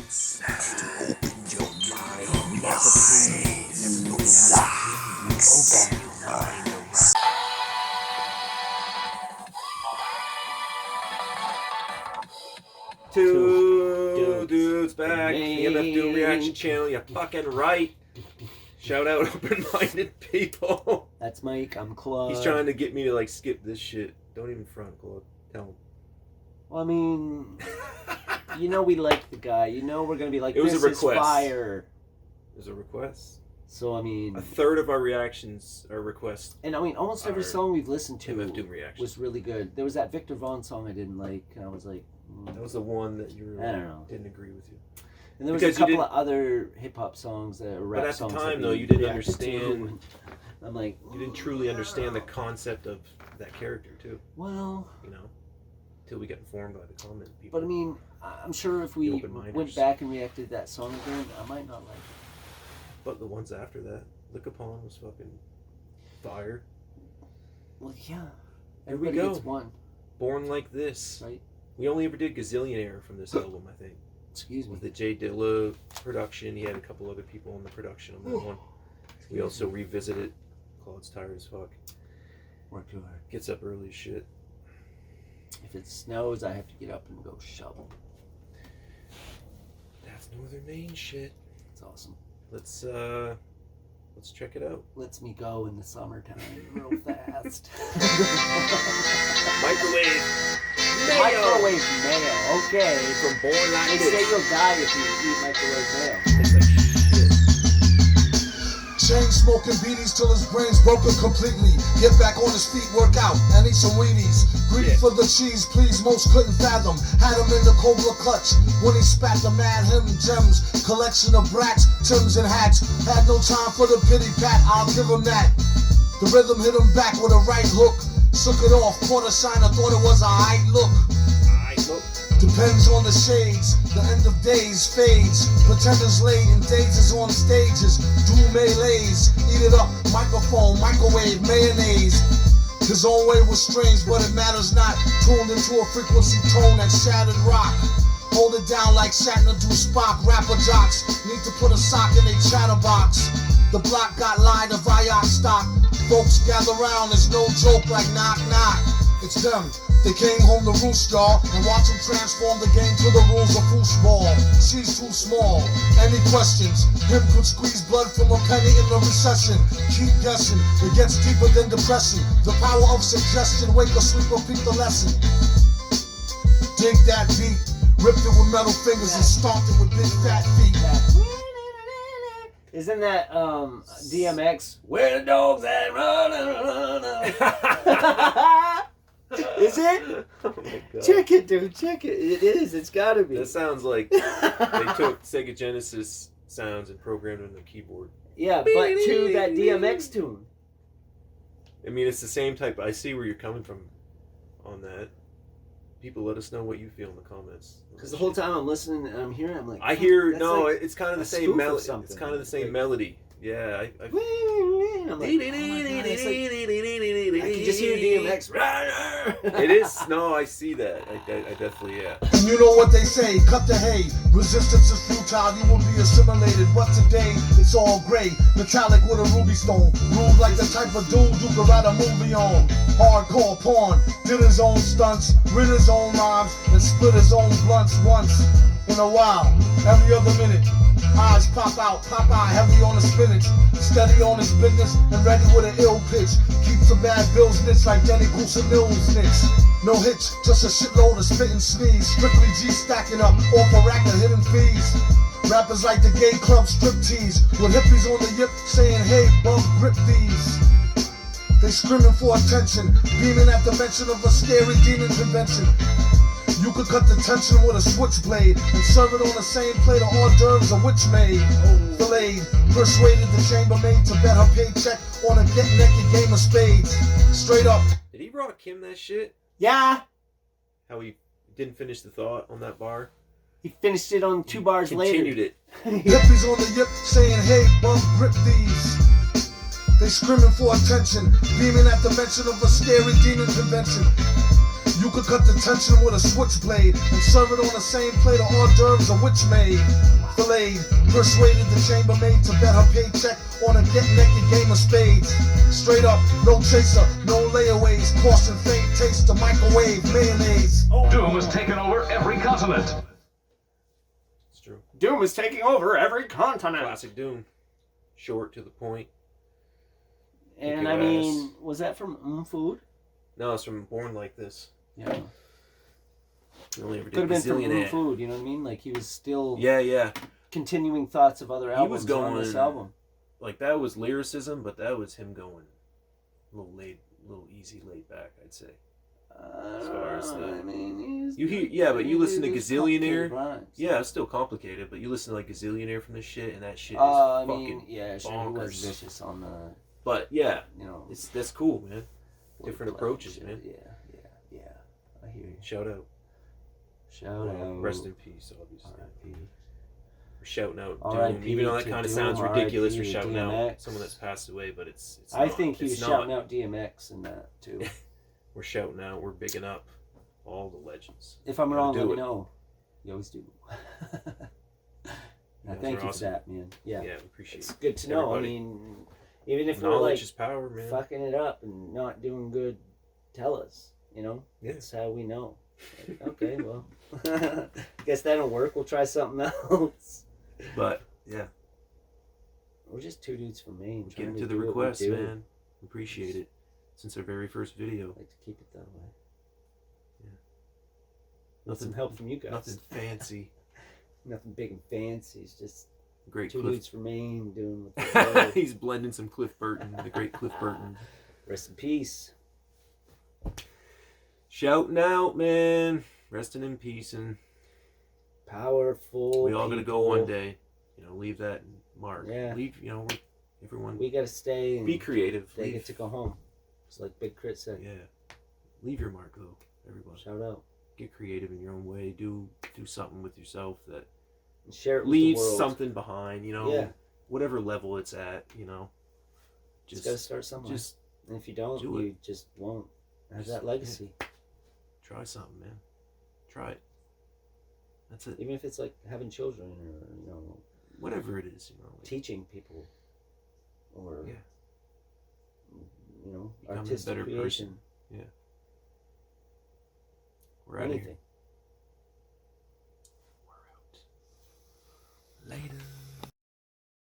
Two dudes back. EMF Doom Reaction Channel. You fucking right. Shout out open-minded people. That's Mike. I'm Claude. He's trying to get me to like skip this shit. Don't even front, Claude. Tell him. Well, I mean, you know we like the guy. You know we're gonna be like, it was this a request. Is fire. It was a request. So I mean, a third of our reactions are requests. And I mean, almost every song we've listened to was really good. There was that Victor Vaughn song I didn't like, and I was like, that was the one that you I don't know. Didn't agree with you. And there was a couple of other hip hop songs that rap but at songs. The time, though, you didn't understand. I'm like, you didn't truly understand the concept of that character, too. Well, you know, until we get informed by the comment people. But I mean, I'm sure if we went back and reacted to that song again, I might not like it. But the ones after that, Look Upon was fucking fire. Well, yeah. There we go. Gets one. Born Like This. Right. We only ever did Gazillionaire from this album, I think. Excuse me. With the Jay Dilla production. He had a couple other people on the production on that one. We also revisited Claude's Tired as Fuck. Work too hard. Gets up early as shit. If it snows, I have to get up and go shovel. That's Northern Maine shit. It's awesome. Let's check it out. Lets me go in the summertime real fast. Microwave Mayo. Microwave Mayo. Okay. From Born Like This. They say you'll die if you eat microwave mayo. Tastes like shit. Chain smoking beaties till his brain's broken completely. Get back on his feet, work out, and eat some Wheaties. Greedy for the cheese, please, most couldn't fathom. Had him in the Cobra clutch when he spat the mad him gems. Collection of brats, Tims and hats. Had no time for the pity pat, I'll give him that. The rhythm hit him back with a right hook. Shook it off, caught a sign, I thought it was a high look. Depends on the shades, the end of days fades. Pretenders late and days on stages. Do melees, eat it up, microphone, microwave, mayonnaise. His own way was strange, but it matters not. Tuned into a frequency tone that shattered rock. Hold it down like Shatner do Spock. Rapper jocks need to put a sock in a chatterbox. The block got lied of Viac stock. Folks gather round, it's no joke like knock knock. It's them. They came home to roost, y'all, and watch them transform the game to the rules of foosball. She's too small. Any questions? Him could squeeze blood from a penny in the recession. Keep guessing, it gets deeper than depression. The power of suggestion, wake or sleep, repeat the lesson. Dig that beat, ripped it with metal fingers and stomped it with big fat feet. Isn't that DMX? Where the dogs at? Run. Is it? Oh my God. Check it, dude. Check it. It is. It's gotta be. That sounds like they took Sega Genesis sounds and programmed them on the keyboard. Yeah, but to that DMX tune. I mean, it's the same type. I see where you're coming from on that. People, let us know what you feel in the comments. Because the whole time I'm listening and I'm hearing, I'm like, I hear no, like it's kind of the same melody. It's kind of the same melody. Yeah, I'm like, oh my God, I can just hear DMX. It is. No, I see that. I definitely, yeah. And you know what they say, cut the hay. Resistance is futile, you will be assimilated. But today, it's all gray. Metallic with a ruby stone. Ruled like the type of dude you could write a movie on. Hardcore porn. Did his own stunts, read his own rhymes, and split his own blunts once in a while. Every other minute. Eyes pop out, Popeye heavy on the spinach. Steady on his business and ready with an ill pitch. Keeps the bad bills snitch like Danny Goose and Mills snitch. No hitch, just a shitload of spit and sneeze. Strictly G stacking up off a rack of hidden fees. Rappers like the gay club strip tease with hippies on the yip saying, hey, bum, grip these. They screaming for attention, beaming at the mention of a scary demon convention. You could cut the tension with a switchblade and serve it on the same plate of hors d'oeuvres a witch made. Delayed, persuaded the chambermaid to bet her paycheck on a get naked game of spades. Straight up. Did he rock Kim that shit? Yeah. How he didn't finish the thought on that bar? He finished it on 2 bars later. Continued it. Hippies on the yip saying, hey, bum, grip these. They screaming for attention, beaming at the mention of a scary demon convention. You You could cut the tension with a switchblade and serve it on the same plate of hors d'oeuvres a witch made. Filleted, persuaded the chambermaid to bet her paycheck on a get naked game of spades. Straight up, no chaser, no layaways, caution faint taste the microwave mayonnaise. Doom has taken over every continent. It's true. Doom is taking over every continent. Classic Doom. Short to the point. And Kick I your mean, was that from Food? No, it's from Born Like This. Yeah. He only ever Could have did been from Gazillionaire. Food, you know what I mean? Like he was still Yeah. continuing thoughts of other He albums was going on this album. Like that was lyricism, but that was him going a little easy, laid back, I'd say. As far as the, I mean, you hear, yeah, but you listen to he's Gazillionaire. complicated rhymes. Yeah, it's still complicated, but you listen to like Gazillionaire from this shit, and that shit is I fucking mean, yeah, sure, he was bonkers. vicious on the, But yeah, you know, that's cool, man. Different wordplay approaches, shit. man. Yeah. I hear you. Shout out. Shout out. Rest in peace, obviously. R.I.P. We're shouting out R.I.P. Doom, even though that to kind of Doom, sounds ridiculous. R.I.P. We're to shouting out DMX. someone that's passed away, but it's I not. think he was It's shouting not. out DMX in that too. We're shouting out. We're bigging up all the legends. If I'm Gotta wrong, do let me it. know. You always do. You guys Thank are you awesome. for that, man. Yeah, Yeah, we appreciate it's it. good to know. Everybody. I mean, even if we're Knowledge like is power, man. fucking it up and not doing good, tell us. You know, Yeah. that's how we know. Like, okay, well, guess that don't work. We'll try something else. But yeah, We're just two dudes from Maine. we're trying getting to the do what we requests, do. man. We appreciate it. Since our very first video. Like to keep it that way. Yeah. With some help from you guys. Nothing fancy. Nothing big and fancy. It's just Great two Cliff. dudes from Maine doing what they do. He's blending some Cliff Burton, the great Cliff Burton. Rest in peace. Shouting out, man. Resting in peace, and Powerful. we all gonna go people. one day. You know, leave that mark. Yeah. Leave. You know, everyone. We gotta stay and Be creative. they Leave, get to go home. It's like Big Crit said. Yeah. Leave your mark, though. Everybody. Shout out. Get creative in your own way. Do something with yourself that And share it with leave the world. something behind. You know, Yeah. whatever level it's at. You know, Just gotta start somewhere. just and if you don't, do you just won't have Just- that legacy. try something, man. Try it. That's it. Even if it's like having children or Whatever it is, you know. Like, teaching people or Yeah. Becoming a artistic better creation. person. We're out of here. Anything. We're out. Later.